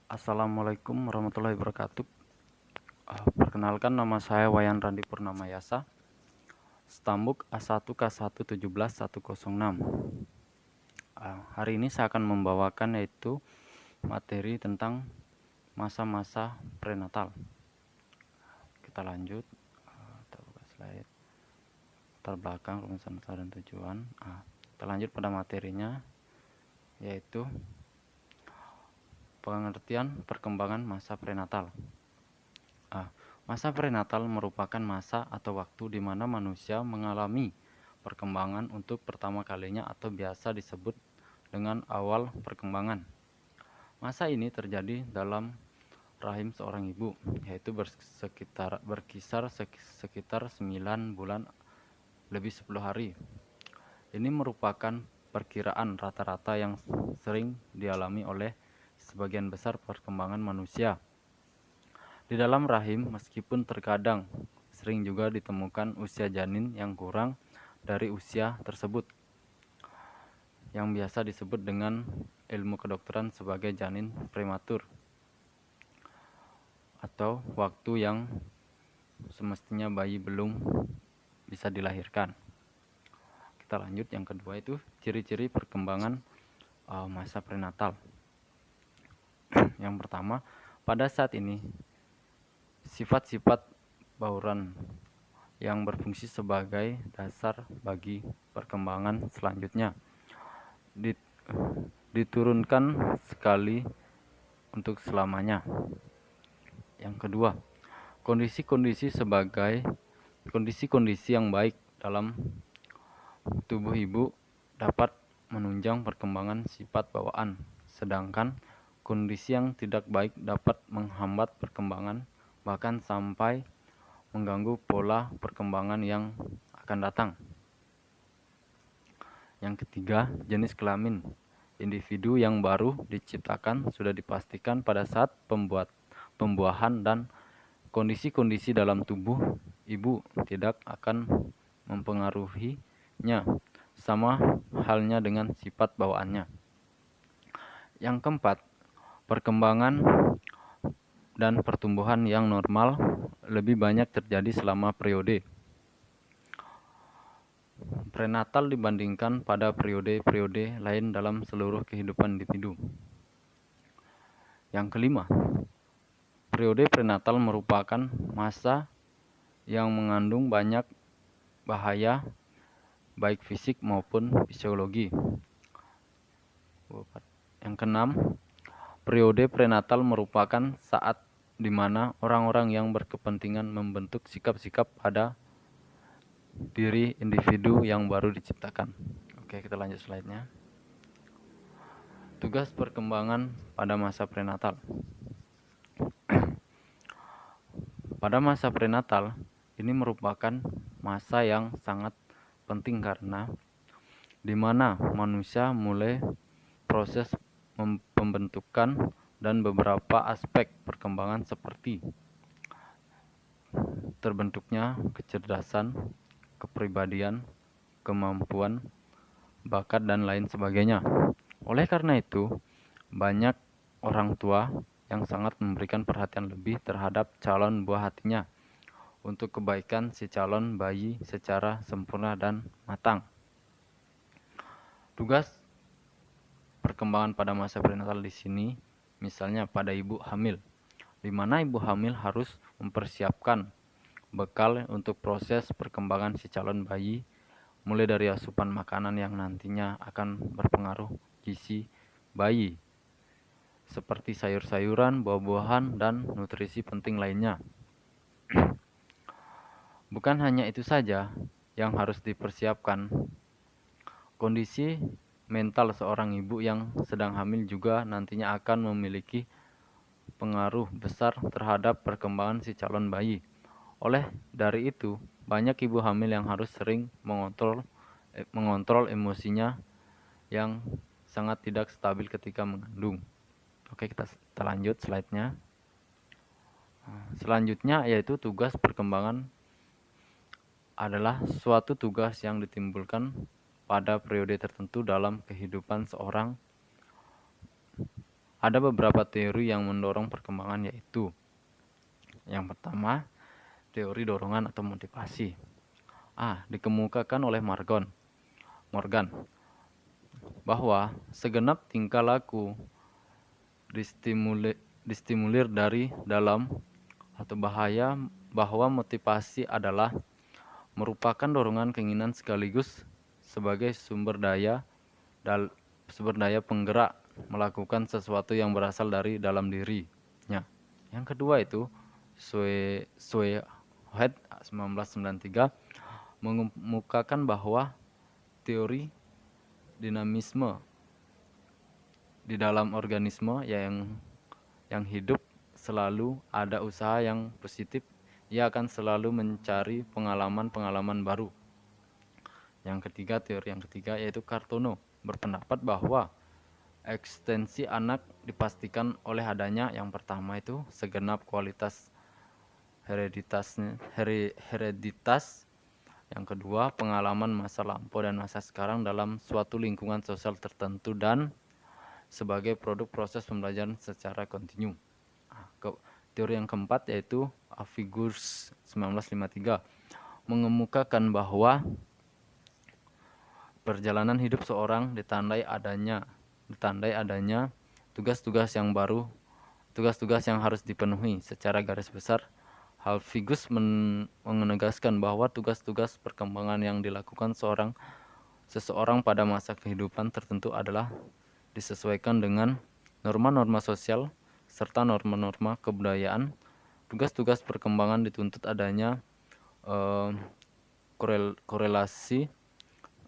Assalamualaikum warahmatullahi wabarakatuh. Perkenalkan, nama saya Wayan Randi Purnamayasa, Stambuk A1K1171106. Hari ini saya akan membawakan yaitu materi tentang masa-masa prenatal. Kita lanjut. Kita buka slide. Latar belakang, rumusan dan tujuan. Kita lanjut pada materinya, yaitu pengertian perkembangan masa prenatal. Masa prenatal merupakan masa atau waktu di mana manusia mengalami perkembangan untuk pertama kalinya atau biasa disebut dengan awal perkembangan. Masa ini terjadi dalam rahim seorang ibu, yaitu berkisar sekitar 9 bulan lebih 10 hari. Ini merupakan perkiraan rata-rata yang sering dialami oleh sebagian besar perkembangan manusia. Di dalam rahim, meskipun terkadang sering juga ditemukan usia janin yang kurang dari usia tersebut, yang biasa disebut dengan ilmu kedokteran sebagai janin prematur, atau waktu yang semestinya bayi belum bisa dilahirkan. Kita lanjut, yang kedua itu ciri-ciri perkembangan masa prenatal. Yang pertama, pada saat ini sifat-sifat bauran yang berfungsi sebagai dasar bagi perkembangan selanjutnya diturunkan sekali untuk selamanya. Yang kedua, kondisi-kondisi yang baik dalam tubuh ibu dapat menunjang perkembangan sifat bawaan, sedangkan kondisi yang tidak baik dapat menghambat perkembangan, bahkan sampai mengganggu pola perkembangan yang akan datang. Yang ketiga, jenis kelamin. Individu yang baru diciptakan sudah dipastikan pada saat pembuahan dan kondisi-kondisi dalam tubuh ibu tidak akan mempengaruhinya, sama halnya dengan sifat bawaannya. Yang keempat, perkembangan dan pertumbuhan yang normal lebih banyak terjadi selama periode prenatal dibandingkan pada periode-periode lain dalam seluruh kehidupan individu. Yang kelima, periode prenatal merupakan masa yang mengandung banyak bahaya baik fisik maupun fisiologi. Yang keenam, periode prenatal merupakan saat di mana orang-orang yang berkepentingan membentuk sikap-sikap pada diri individu yang baru diciptakan. Oke, kita lanjut slide-nya. Tugas perkembangan pada masa prenatal. Pada masa prenatal, ini merupakan masa yang sangat penting karena di mana manusia mulai proses pembentukan dan beberapa aspek perkembangan seperti terbentuknya kecerdasan, kepribadian, kemampuan, bakat, dan lain sebagainya. Oleh karena itu, banyak orang tua yang sangat memberikan perhatian lebih terhadap calon buah hatinya untuk kebaikan si calon bayi secara sempurna dan matang. Tugas perkembangan pada masa prenatal di sini, misalnya pada ibu hamil, di mana ibu hamil harus mempersiapkan bekal untuk proses perkembangan si calon bayi, mulai dari asupan makanan yang nantinya akan berpengaruh gizi bayi, seperti sayur-sayuran, buah-buahan, dan nutrisi penting lainnya. Bukan hanya itu saja yang harus dipersiapkan, kondisi mental seorang ibu yang sedang hamil juga nantinya akan memiliki pengaruh besar terhadap perkembangan si calon bayi. Oleh dari itu, banyak ibu hamil yang harus sering mengontrol emosinya yang sangat tidak stabil ketika mengandung. Oke, kita lanjut slide-nya. Selanjutnya yaitu tugas perkembangan adalah suatu tugas yang ditimbulkan pada periode tertentu dalam kehidupan seorang Ada beberapa teori yang mendorong perkembangan, yaitu yang pertama, teori dorongan atau motivasi. Dikemukakan oleh Morgan bahwa segenap tingkah laku distimulir dari dalam atau bahwa motivasi adalah merupakan dorongan keinginan sekaligus sebagai sumber daya penggerak melakukan sesuatu yang berasal dari dalam dirinya. Yang kedua itu Head 1993 mengemukakan bahwa teori dinamisme di dalam organisme yang hidup selalu ada usaha yang positif. Ia akan selalu mencari pengalaman-pengalaman baru. Teori yang ketiga yaitu Kartono berpendapat bahwa ekstensi anak dipastikan oleh adanya yang pertama itu segenap kualitas hereditas, yang kedua pengalaman masa lampau dan masa sekarang dalam suatu lingkungan sosial tertentu, dan sebagai produk proses pembelajaran secara kontinu. Teori yang keempat yaitu Figures 1953 mengemukakan bahwa perjalanan hidup seorang ditandai adanya tugas-tugas yang harus dipenuhi. Secara garis besar, Halfigus menegaskan bahwa tugas-tugas perkembangan yang dilakukan seseorang pada masa kehidupan tertentu adalah disesuaikan dengan norma-norma sosial serta norma-norma kebudayaan. Tugas-tugas perkembangan dituntut adanya korelasi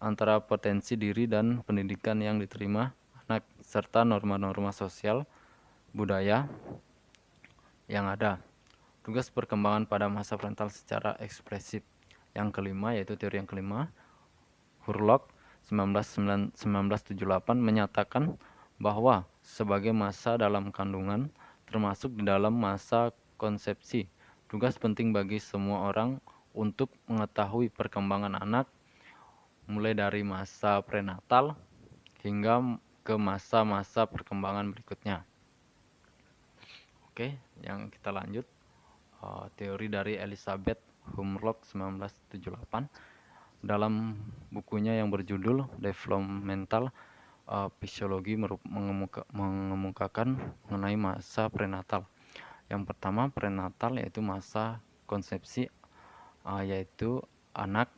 antara potensi diri dan pendidikan yang diterima anak serta norma-norma sosial budaya yang ada. Tugas perkembangan pada masa prenatal secara ekspresif. Yang kelima yaitu teori yang kelima, Hurlock 1978 menyatakan bahwa sebagai masa dalam kandungan termasuk di dalam masa konsepsi, tugas penting bagi semua orang untuk mengetahui perkembangan anak mulai dari masa prenatal hingga ke masa-masa perkembangan berikutnya. Oke, yang kita lanjut, teori dari Elizabeth Hurlock 1978 dalam bukunya yang berjudul Developmental Physiology mengemukakan mengenai masa prenatal. Yang pertama, prenatal yaitu masa konsepsi, yaitu anak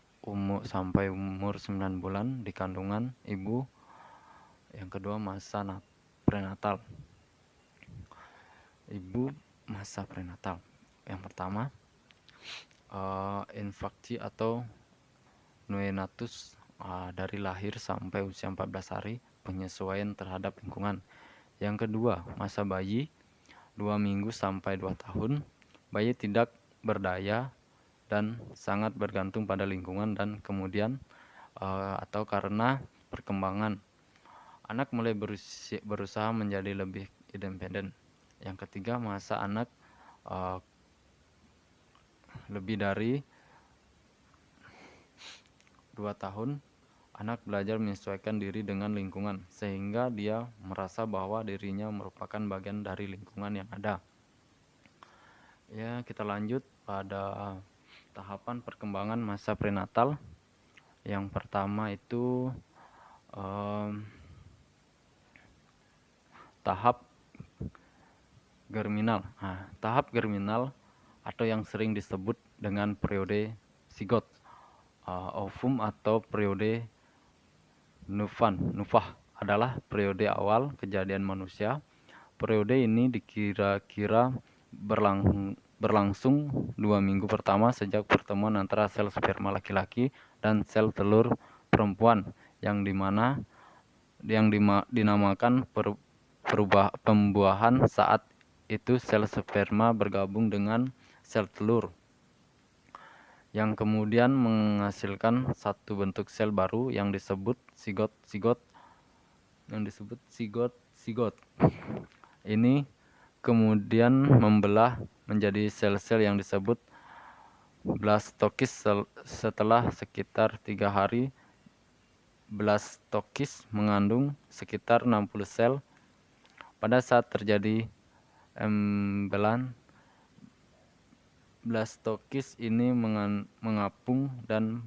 sampai umur 9 bulan di kandungan ibu. Yang kedua, masa prenatal. Ibu masa prenatal. Yang pertama, infancy atau neonatus, dari lahir sampai usia 14 hari, penyesuaian terhadap lingkungan. Yang kedua, masa bayi 2 minggu sampai 2 tahun. Bayi tidak berdaya dan sangat bergantung pada lingkungan, dan kemudian atau karena perkembangan anak mulai berusaha menjadi lebih independen. Yang ketiga, masa anak lebih dari 2 tahun, anak belajar menyesuaikan diri dengan lingkungan sehingga dia merasa bahwa dirinya merupakan bagian dari lingkungan yang ada. Ya, kita lanjut pada tahapan perkembangan masa prenatal. Yang pertama itu tahap germinal. Tahap germinal atau yang sering disebut dengan periode zigot, ovum atau periode nufah adalah periode awal kejadian manusia. Periode ini dikira-kira berlangsung 2 minggu pertama sejak pertemuan antara sel sperma laki-laki dan sel telur perempuan, yang dinamakan pembuahan. Saat itu sel sperma bergabung dengan sel telur yang kemudian menghasilkan satu bentuk sel baru yang disebut zigot. Ini kemudian membelah menjadi sel-sel yang disebut blastokis. Setelah sekitar 3 hari, blastokis mengandung sekitar 60 sel Pada saat terjadi embelan, blastokis ini mengapung dan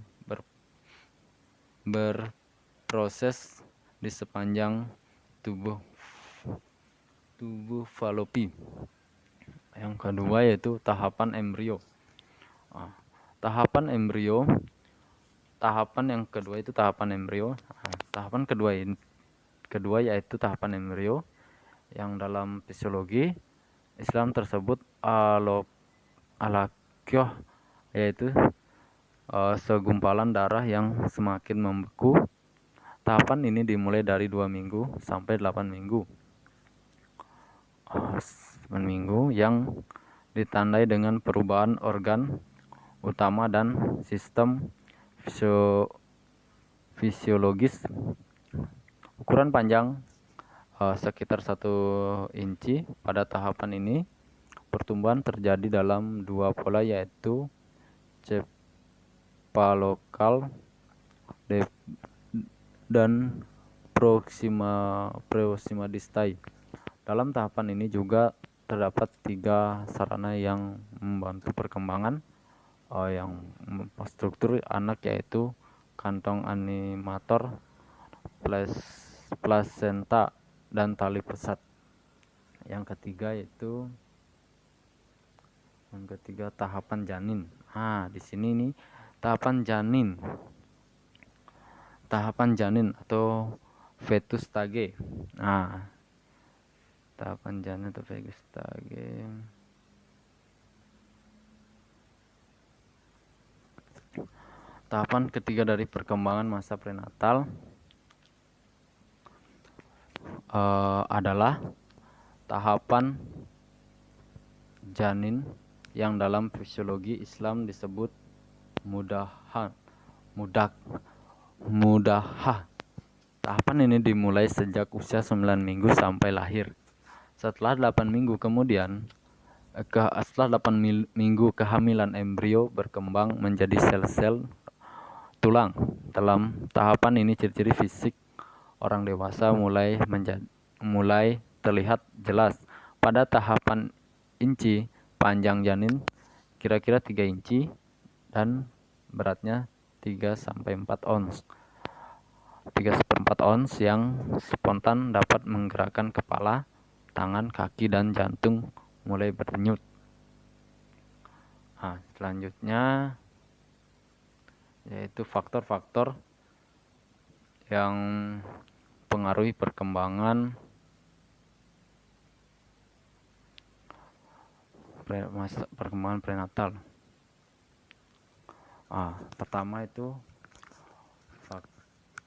berproses di sepanjang tubuh falopi. Yang kedua yaitu tahapan embrio. Tahapan yang kedua itu tahapan embrio. Tahapan kedua yaitu tahapan embrio yang dalam fisiologi Islam tersebut alaqioh, yaitu segumpalan darah yang semakin membeku. Tahapan ini dimulai dari 2 minggu sampai 8 minggu. 8 minggu yang ditandai dengan perubahan organ utama dan sistem fisiologis. Ukuran panjang sekitar 1 inci. Pada tahapan ini pertumbuhan terjadi dalam 2 pola, yaitu cephalokal dan proxima distal. Dalam tahapan ini juga terdapat 3 sarana yang membantu perkembangan yang struktur anak, yaitu kantong animator, plasenta, dan tali pusat. Yang ketiga tahapan janin. Di sini nih tahapan janin atau fetus stage. Tahapan janin atau fetus stage. Tahapan ketiga dari perkembangan masa prenatal adalah tahapan janin yang dalam fisiologi Islam disebut mudahah. Tahapan ini dimulai sejak usia 9 minggu sampai lahir. Setelah 8 minggu kehamilan, embrio berkembang menjadi sel-sel tulang. Dalam tahapan ini ciri-ciri fisik orang dewasa mulai terlihat jelas. Pada tahapan inci, panjang janin kira-kira 3 inci dan beratnya 3-4 ons. 3/4 ons yang spontan dapat menggerakkan kepala, tangan, kaki, dan jantung mulai berdenyut. Selanjutnya yaitu faktor-faktor yang pengaruhi perkembangan prenatal. Pertama itu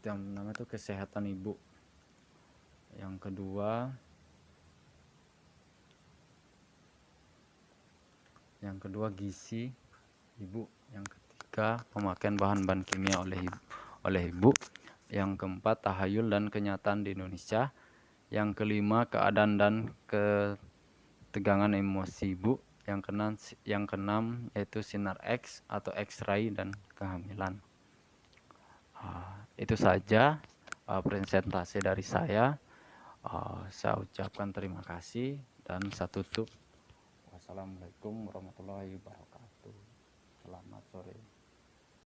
yang pertama itu kesehatan ibu. Yang kedua gizi ibu. Yang ketiga pemakaian bahan-bahan kimia oleh ibu. Yang keempat tahayul dan kenyataan di Indonesia. Yang kelima keadaan dan ketegangan emosi ibu. Yang keenam yaitu sinar X atau X-ray dan kehamilan. Itu saja presentasi dari saya. Saya ucapkan terima kasih dan saya tutup. Wassalamualaikum warahmatullahi wabarakatuh. Selamat sore.